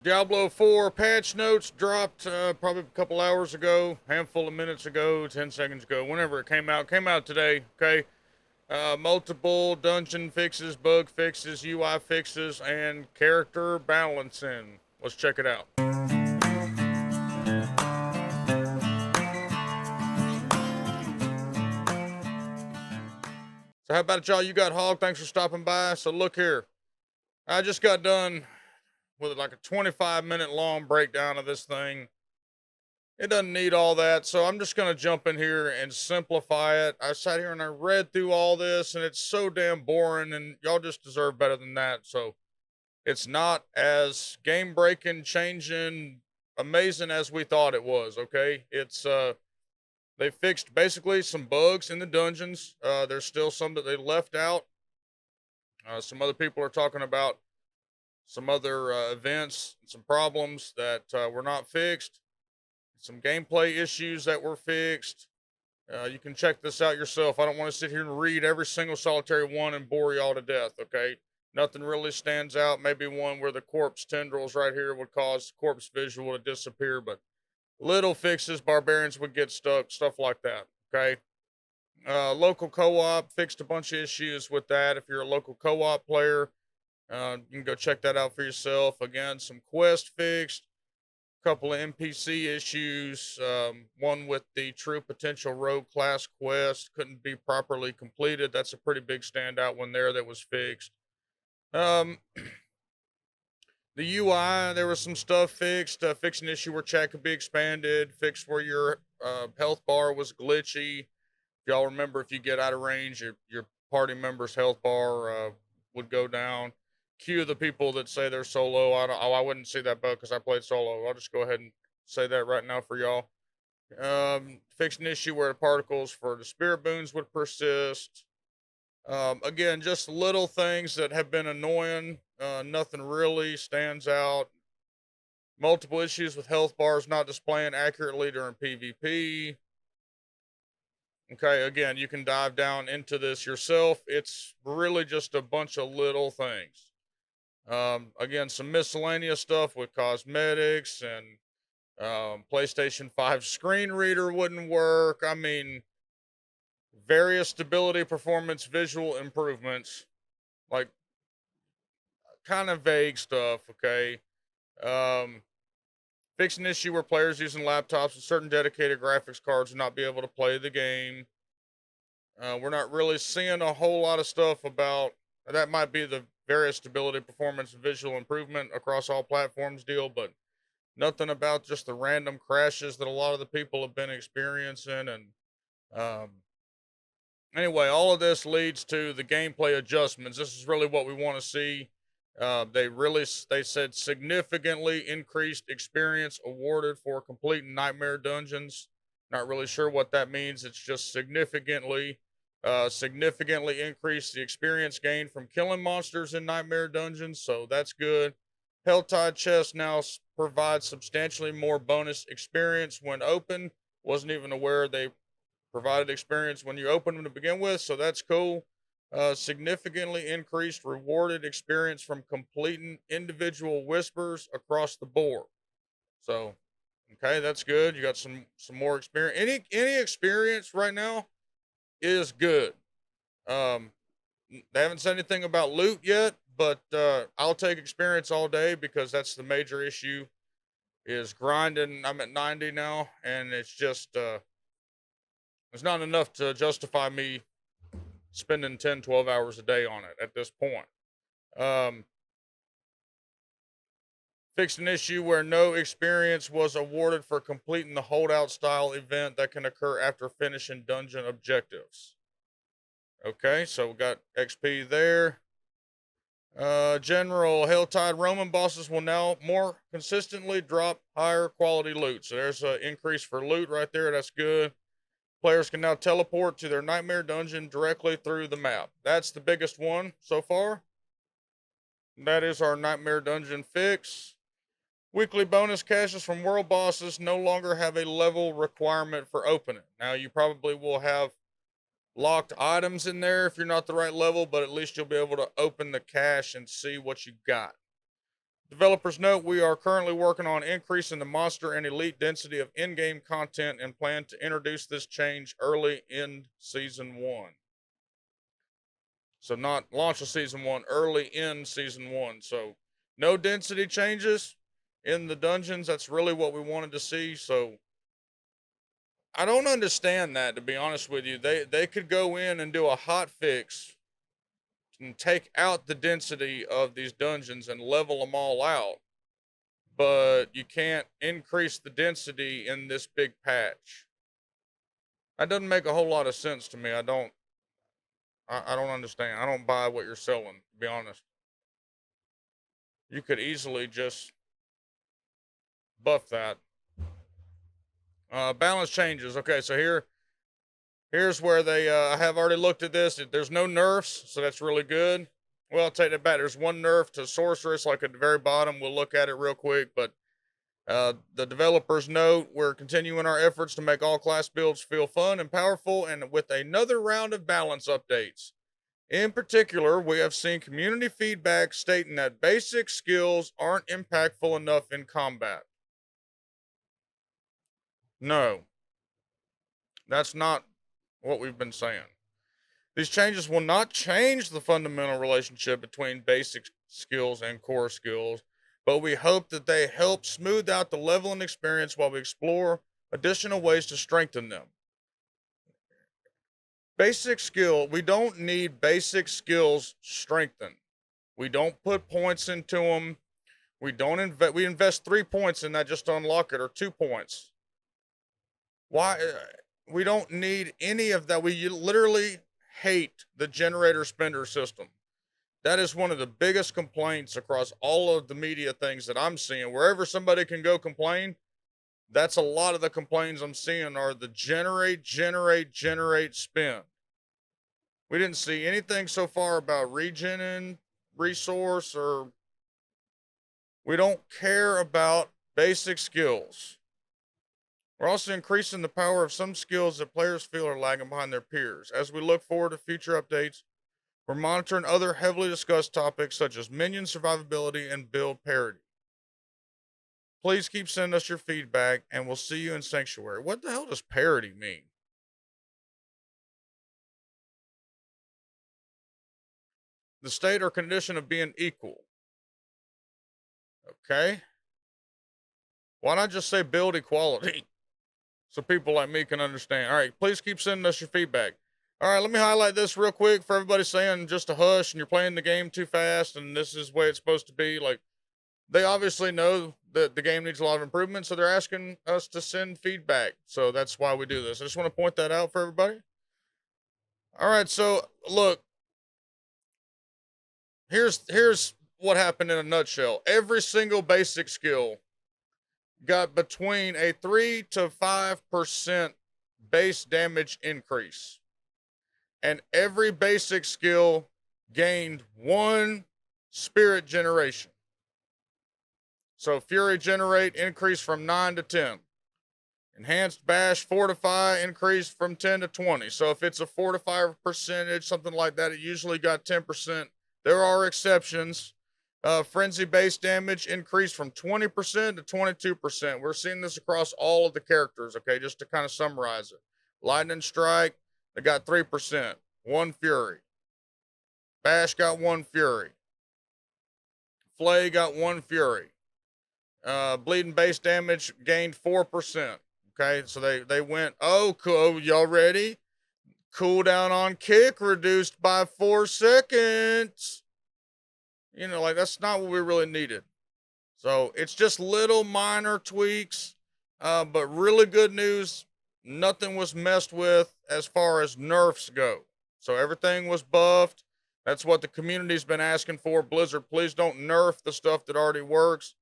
Diablo 4 patch notes dropped probably a couple hours ago, handful of minutes ago, 10 seconds ago, whenever it came out. Came out today, okay? Multiple dungeon fixes, bug fixes, UI fixes, and character balancing. Let's check it out. So how about it, y'all? You got Hawg. Thanks for stopping by. So look here. I just got done with like a 25-minute long breakdown of this thing. It doesn't need all that, so I'm just gonna jump in here and simplify it. I sat here and I read through all this, and it's so damn boring, and y'all just deserve better than that. So it's not as game breaking, changing, amazing as we thought it was. Okay, it's they fixed basically some bugs in the dungeons. There's still some that they left out. Some other people are talking about some other events, some problems that were not fixed, some gameplay issues that were fixed. You can check this out yourself. I don't want to sit here and read every single solitary one and bore y'all to death, okay? Nothing really stands out. Maybe one where the corpse tendrils right here would cause corpse visual to disappear, but little fixes, barbarians would get stuck, stuff like that, okay? Local co-op fixed a bunch of issues with that. If you're a local co-op player, you can go check that out for yourself. Again, some quest fixed, couple of NPC issues. One with the True Potential Rogue class quest couldn't be properly completed. That's a pretty big standout one there that was fixed. Um, the UI, there was some stuff fixed. Fixed an issue where chat could be expanded. Fixed where your health bar was glitchy. If y'all remember, if you get out of range, your party member's health bar would go down. Cue the people that say they're solo. I wouldn't see that bug because I played solo. I'll just go ahead and say that right now for y'all. Fixed an issue where the particles for the spirit boons would persist. Again, just little things that have been annoying. Nothing really stands out. Multiple issues with health bars not displaying accurately during PvP. Okay, again, you can dive down into this yourself. It's really just a bunch of little things. Again, some miscellaneous stuff with cosmetics and PlayStation 5 screen reader wouldn't work. I mean, various stability, performance, visual improvements, like kind of vague stuff. Okay. Um, Fix an issue where players using laptops with certain dedicated graphics cards will not be able to play the game. We're not really seeing a whole lot of stuff about that. Might be the various stability, performance, and visual improvement across all platforms deal, but nothing about just the random crashes that a lot of the people have been experiencing. And um, anyway, all of this leads to the gameplay adjustments. This is really what we want to see. They said significantly increased experience awarded for completing nightmare dungeons. Not really sure what that means. It's just significantly increased the experience gained from killing monsters in nightmare dungeons. So that's good. Helltide chests now provide substantially more bonus experience when open. Wasn't even aware they provided experience when you open them to begin with, so that's cool. Significantly increased rewarded experience from completing individual whispers across the board. So, okay, that's good. You got some more experience. Any experience right now is good. Um, they haven't said anything about loot yet, but I'll take experience all day because that's the major issue. Is grinding. I'm at 90 now, and it's just it's not enough to justify me spending 10, 12 hours a day on it at this point. Um, Fixed an issue where no experience was awarded for completing the holdout style event that can occur after finishing dungeon objectives. Okay, so we got XP there. General Helltide Roman bosses will now more consistently drop higher quality loot. So there's an increase for loot right there. That's good. Players can now teleport to their nightmare dungeon directly through the map. That's the biggest one so far. That is our nightmare dungeon fix. Weekly bonus caches from world bosses no longer have a level requirement for opening. Now, you probably will have locked items in there if you're not the right level, but at least you'll be able to open the cache and see what you got. Developers note we are currently working on increasing the monster and elite density of in-game content and plan to introduce this change early in Season 1. So not launch of Season 1, early in Season 1. So no density changes in the dungeons. That's really what we wanted to see. So I don't understand that, to be honest with you. They could go in and do a hot fix and take out the density of these dungeons and level them all out, but you can't increase the density in this big patch. That doesn't make a whole lot of sense to me. I don't understand. I don't buy what you're selling, to be honest. You could easily just buff that. Balance changes. Okay, so here's where they I have already looked at this. There's no nerfs, so that's really good. Well, I'll take that back. There's one nerf to sorceress, like at the very bottom. We'll look at it real quick, but the developers note we're continuing our efforts to make all class builds feel fun and powerful, and with another round of balance updates. In particular, we have seen community feedback stating that basic skills aren't impactful enough in combat. No, that's not what we've been saying. These changes will not change the fundamental relationship between basic skills and core skills, but we hope that they help smooth out the leveling experience while we explore additional ways to strengthen them. Basic skill, we don't need basic skills strengthened. We don't put points into them. We invest 3 points in that just to unlock it, or 2 points. Why? We don't need any of that. We literally hate the generator spender system. That is one of the biggest complaints across all of the media things that I'm seeing. Wherever somebody can go complain, that's a lot of the complaints I'm seeing are the generate, spend. We didn't see anything so far about regening resource, or we don't care about basic skills. We're also increasing the power of some skills that players feel are lagging behind their peers. As we look forward to future updates, we're monitoring other heavily discussed topics such as minion survivability and build parity. Please keep sending us your feedback, and we'll see you in Sanctuary. What the hell does parity mean? The state or condition of being equal. Okay. Why not just say build equality? So people like me can understand. All right, please keep sending us your feedback. All right, let me highlight this real quick for everybody saying just a hush and you're playing the game too fast and this is the way it's supposed to be. Like, they obviously know that the game needs a lot of improvement, so they're asking us to send feedback. So that's why we do this. I just want to point that out for everybody. All right, so look, here's what happened in a nutshell. Every single basic skill got between a 3 to 5% base damage increase. And every basic skill gained 1 spirit generation. So Fury Generate increased from 9 to 10. Enhanced Bash Fortify increased from 10 to 20. So if it's a fortify percentage, something like that, it usually got 10%. There are exceptions. Frenzy base damage increased from 20% to 22%. We're seeing this across all of the characters, okay, just to kind of summarize it. Lightning Strike, they got 3%, 1 Fury. Bash got 1 Fury. Flay got 1 Fury. Bleeding base damage gained 4%. Okay, so they went, oh, cool, y'all ready? Cooldown on kick reduced by 4 seconds. You know, like, that's not what we really needed. So it's just little minor tweaks, but really good news. Nothing was messed with as far as nerfs go. So everything was buffed. That's what the community's been asking for. Blizzard, please don't nerf the stuff that already works.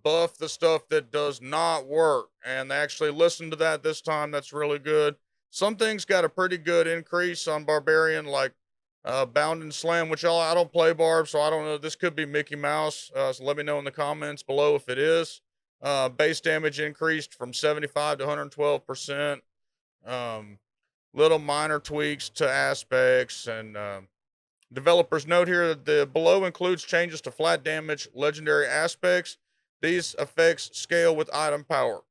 Buff the stuff that does not work. And they actually listened to that this time. That's really good. Some things got a pretty good increase on Barbarian, like Bound and Slam, which I don't play Barb, so I don't know. This could be Mickey Mouse. So let me know in the comments below if it is. Base damage increased from 75 to 112%. Little minor tweaks to aspects and Developers note here that the below includes changes to flat damage, legendary aspects. These effects scale with item power.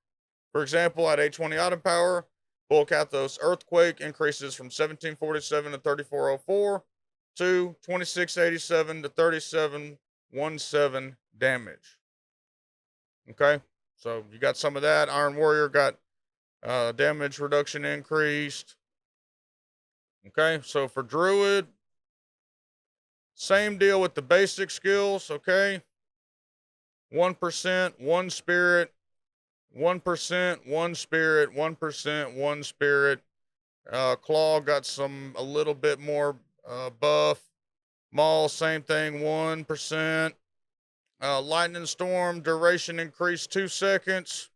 For example, at 820 item power, Volcathos Earthquake increases from 1747 to 3404 to 2687 to 3717 damage. Okay, so you got some of that. Iron Warrior got damage reduction increased. Okay, so for Druid, same deal with the basic skills. Okay, 1%, 1 spirit, 1%, 1 spirit, 1%, 1 spirit. Claw got a little bit more buff. Maul, same thing, 1%. Lightning Storm, duration increased 2 seconds.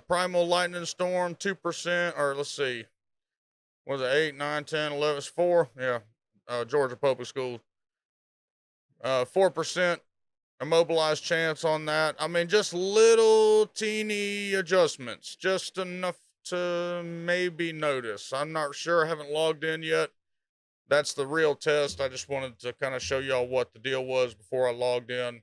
Primal Lightning Storm, 2%, or let's see, was it 8, 9, 10, 11, it's 4? Yeah, Georgia Public Schools. 4% immobilized chance on that. I mean, just little teeny adjustments, just enough to maybe notice. I'm not sure, I haven't logged in yet. That's the real test. I just wanted to kind of show y'all what the deal was before I logged in.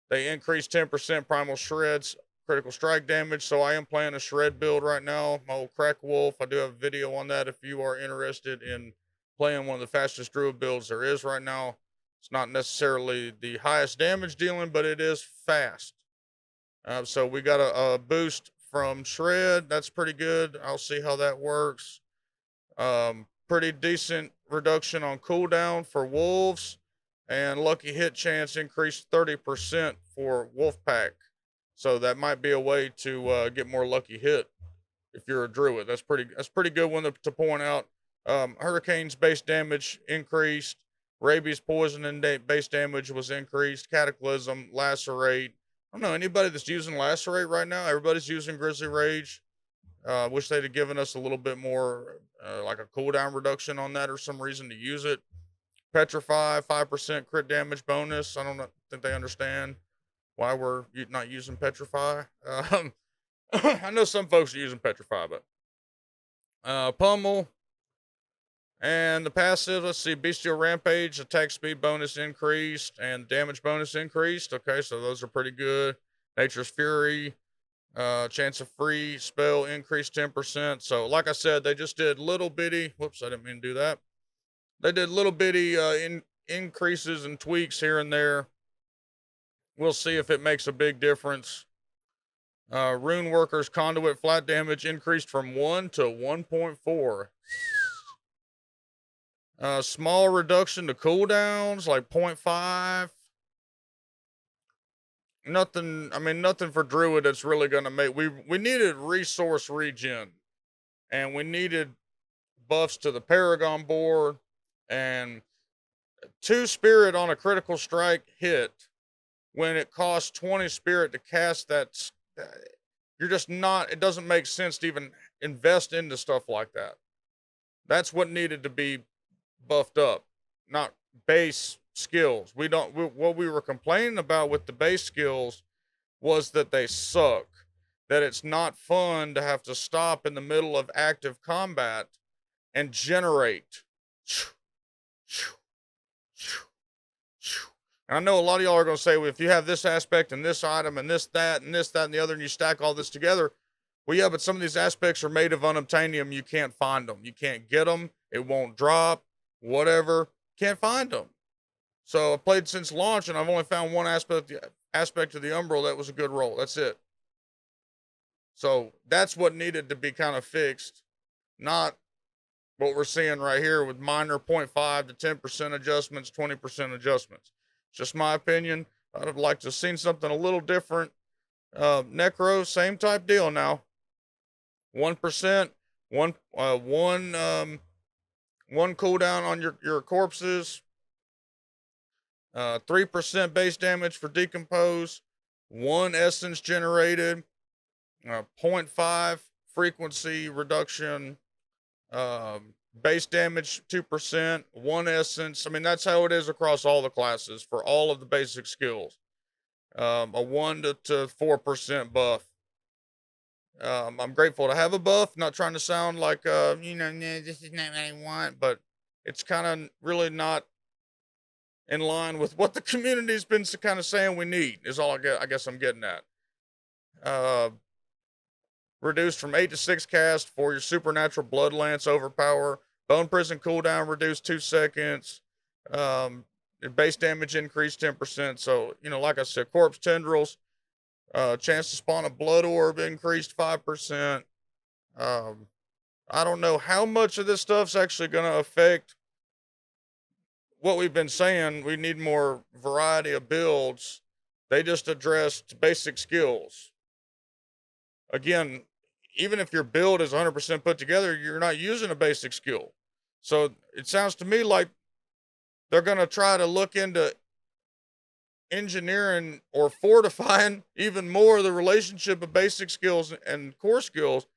They increased 10% primal shreds, critical strike damage. So I am playing a shred build right now. My old Crack Wolf. I do have a video on that if you are interested in playing one of the fastest druid builds there is right now. It's not necessarily the highest damage dealing, but it is fast. So we got a boost from shred. That's pretty good. I'll see how that works. Pretty decent reduction on cooldown for wolves, and lucky hit chance increased 30% for Wolfpack. So that might be a way to get more lucky hit if you're a druid. That's pretty good one to point out. Hurricane's base damage increased. Rabies poison and base damage was increased. Cataclysm, lacerate. I don't know anybody that's using lacerate right now. Everybody's using Grizzly Rage. Wish they'd have given us a little bit more, like a cooldown reduction on that or some reason to use it. Petrify, 5% crit damage bonus. I don't think they understand why we're not using Petrify. I know some folks are using Petrify, but Pummel and the passive. Let's see, Bestial Rampage, attack speed bonus increased and damage bonus increased. Okay, so those are pretty good. Nature's Fury. Chance of free spell increased 10%. So, like I said, they just did little bitty. Whoops, I didn't mean to do that. They did little bitty increases and tweaks here and there. We'll see if it makes a big difference. Rune Worker's conduit flat damage increased from 1 to 1.4. Small reduction to cooldowns, like 0.5. Nothing for Druid that's really gonna make. We needed resource regen, and we needed buffs to the Paragon board, and 2 spirit on a critical strike hit when it costs 20 spirit to cast that. You're just not. It doesn't make sense to even invest into stuff like that. That's what needed to be buffed up, not base skills. What we were complaining about with the base skills was that they suck, that it's not fun to have to stop in the middle of active combat and generate. And I know a lot of y'all are going to say, well, if you have this aspect and this item and this, that, and this, that, and the other, and you stack all this together, well, yeah, but some of these aspects are made of unobtainium. You can't find them. You can't get them. It won't drop, whatever. Can't find them. So I played since launch, and I've only found one aspect of the Umbral that was a good roll. That's it. So that's what needed to be kind of fixed, not what we're seeing right here with minor 0.5 to 10% adjustments, 20% adjustments. Just my opinion. I'd have liked to have seen something a little different. Necro, same type deal now. 1%, one cooldown on your corpses. 3% base damage for decompose. 1 essence generated. 0.5 frequency reduction. Base damage 2%, 1 essence. I mean, that's how it is across all the classes for all of the basic skills. A 1 to 4% buff. I'm grateful to have a buff. Not trying to sound like, this is not what I want, but it's kind of really not in line with what the community's been kind of saying we need, is all I guess I'm getting at. Reduced from 8 to 6 cast for your supernatural blood lance overpower. Bone prison cooldown reduced 2 seconds. Base damage increased 10%. So, you know, like I said, corpse tendrils, chance to spawn a blood orb increased 5%. I don't know how much of this stuff's actually going to affect what we've been saying. We need more variety of builds. They just addressed basic skills. Again, even if your build is 100% put together, you're not using a basic skill. So it sounds to me like they're going to try to look into engineering or fortifying even more the relationship of basic skills and core skills.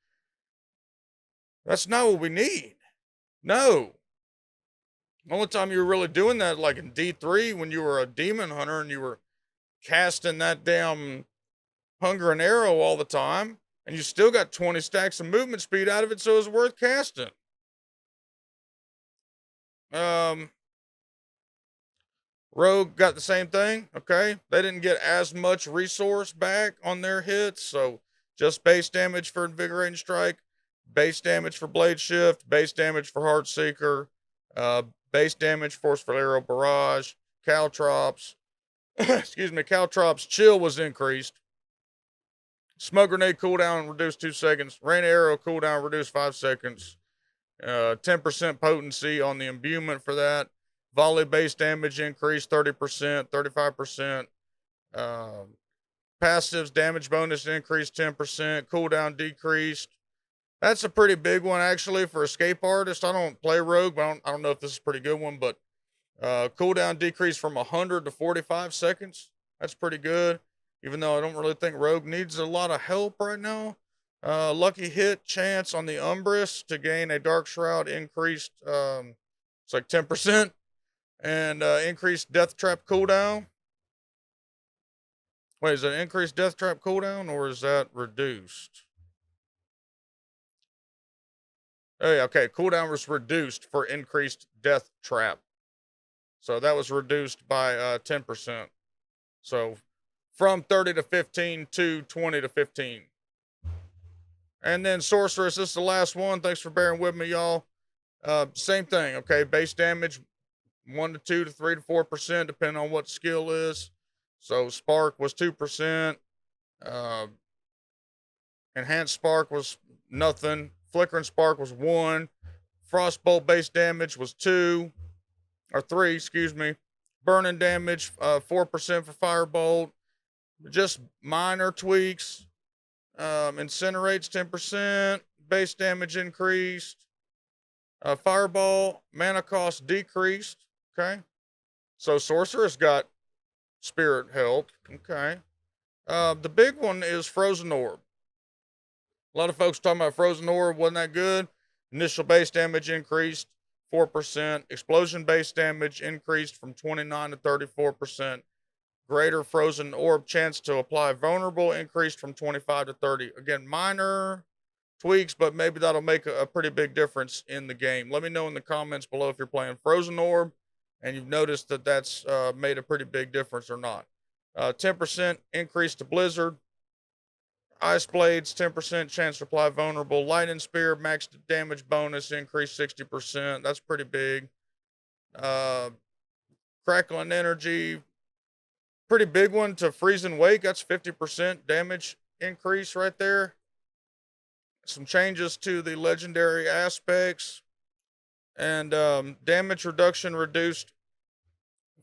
That's not what we need. No. The only time you were really doing that, like in D3, when you were a demon hunter and you were casting that damn hunger and arrow all the time, and you still got 20 stacks of movement speed out of it, so it was worth casting. Rogue got the same thing, okay? They didn't get as much resource back on their hits, so just base damage for Invigorating Strike, base damage for Blade Shift, base damage for Heart Seeker, base damage Forceful Arrow Barrage, Caltrops. Excuse me, Caltrops Chill was increased. Smoke Grenade cooldown reduced 2 seconds. Rain Arrow cooldown reduced 5 seconds. 10% potency on the imbuement for that. Volley base damage increased 30%, 35%. Passives damage bonus increased 10%. Cooldown decreased. That's a pretty big one, actually, for Escape Artist. I don't play Rogue, but I don't know if this is a pretty good one, but cooldown decreased from 100 to 45 seconds. That's pretty good, even though I don't really think Rogue needs a lot of help right now. Lucky hit chance on the Umbrus to gain a Dark Shroud increased, it's like 10%. And increased Death Trap cooldown. Wait, is that increased Death Trap cooldown or is that reduced? Oh yeah, okay. Cooldown was reduced for increased Death Trap. So that was reduced by 10%. So from 30 to 15 to 20 to 15. And then Sorceress, this is the last one. Thanks for bearing with me, y'all. Same thing, okay? Base damage 1 to 2 to 3 to 4%, depending on what skill is. So Spark was 2%. Enhanced Spark was nothing. Flickering Spark was 1. Frostbolt base damage was 2. Or 3, excuse me. Burning damage, 4% for Firebolt. Just minor tweaks. Incinerates 10%. Base damage increased. Fireball, mana cost decreased. Okay. So Sorceress got Spirit help. Okay. The big one is Frozen Orb. A lot of folks talking about Frozen Orb wasn't that good. Initial base damage increased 4%. Explosion base damage increased from 29 to 34%. Greater Frozen Orb chance to apply vulnerable increased from 25 to 30. Again, minor tweaks, but maybe that'll make a pretty big difference in the game. Let me know in the comments below if you're playing Frozen Orb and you've noticed that that's made a pretty big difference or not. 10% increase to Blizzard. Ice Blades, 10% chance to apply vulnerable. Lightning Spear, max damage bonus, increased 60%. That's pretty big. Crackling Energy, pretty big one to Freezing Wake. That's 50% damage increase right there. Some changes to the legendary aspects. And damage reduction reduced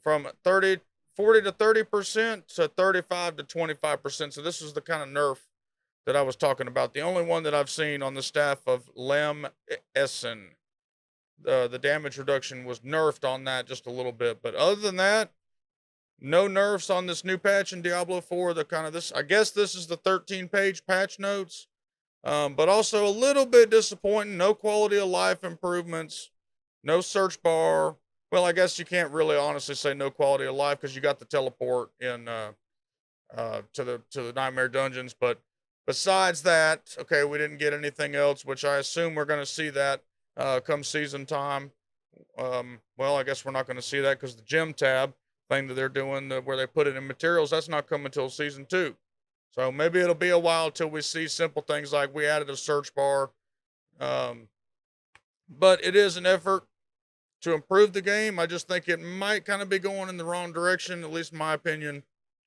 from 40 to 30% to 35 to 25%. So this is the kind of nerf that I was talking about. The only one that I've seen on the staff of Lem Essen. The damage reduction was nerfed on that just a little bit. But other than that, no nerfs on this new patch in Diablo 4. The kind of this, I guess this is the 13-page patch notes. But also a little bit disappointing. No quality of life improvements. No search bar. Well, I guess you can't really honestly say no quality of life because you got the teleport in to the Nightmare Dungeons. But besides that, okay, we didn't get anything else, which I assume we're going to see that come season time Well, I guess we're not going to see that because the gym tab thing that they're doing, where they put it in materials, that's not coming until season 2. So maybe it'll be a while till we see simple things like we added a search bar. Um, but it is an effort to improve the game. I just think it might kind of be going in the wrong direction, at least in my opinion.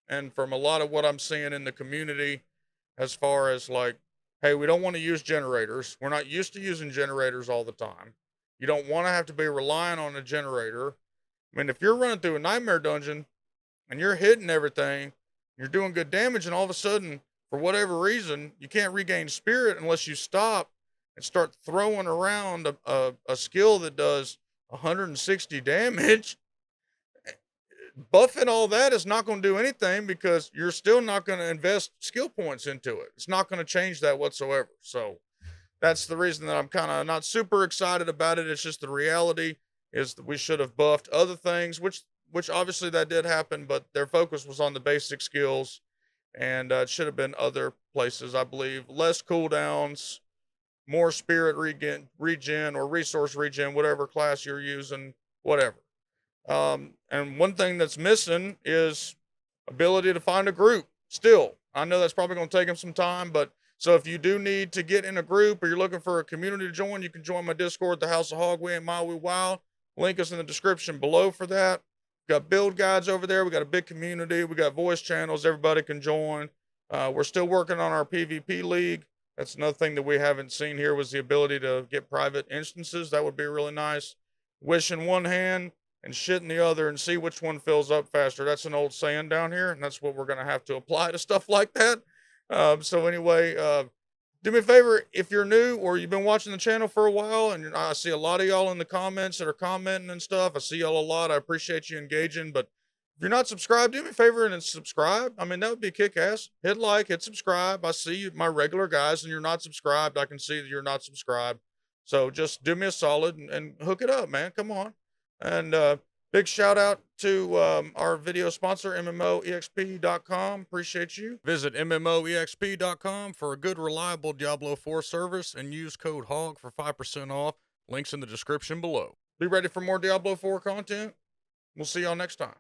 And from a lot of what I'm seeing in the community, as far as like, hey, we don't want to use generators. We're not used to using generators all the time. You don't want to have to be relying on a generator. I mean, if you're running through a nightmare dungeon and you're hitting everything, you're doing good damage, and all of a sudden, for whatever reason, you can't regain spirit unless you stop and start throwing around a skill that does 160 damage. Buffing all that is not going to do anything because you're still not going to invest skill points into it. It's not going to change that whatsoever. So that's the reason that I'm kind of not super excited about it. It's just the reality is that we should have buffed other things, which obviously that did happen, but their focus was on the basic skills, and it should have been other places, I believe. Less cooldowns, more spirit regen or resource regen, whatever class you're using, whatever. And one thing that's missing is ability to find a group. Still, I know that's probably going to take them some time, but so if you do need to get in a group or you're looking for a community to join, you can join my Discord, the House of Hawg. We ain't Mile We Wow. Link is in the description below for that. We got build guides over there. We got a big community. We got voice channels. Everybody can join. We're still working on our PvP league. That's another thing that we haven't seen here was the ability to get private instances. That would be really nice. Wish in one hand and shit in the other and see which one fills up faster. That's an old saying down here, and that's what we're going to have to apply to stuff like that. So anyway, do me a favor, if you're new or you've been watching the channel for a while, and I see a lot of y'all in the comments that are commenting and stuff. I see y'all a lot. I appreciate you engaging, but if you're not subscribed, do me a favor and subscribe. I mean, that would be kick-ass. Hit like, hit subscribe. I see my regular guys and you're not subscribed. I can see that you're not subscribed. So just do me a solid and hook it up, man. Come on. And big shout out to our video sponsor, MMOEXP.com. Appreciate you. Visit MMOEXP.com for a good, reliable Diablo 4 service and use code HOG for 5% off. Links in the description below. Be ready for more Diablo 4 content. We'll see y'all next time.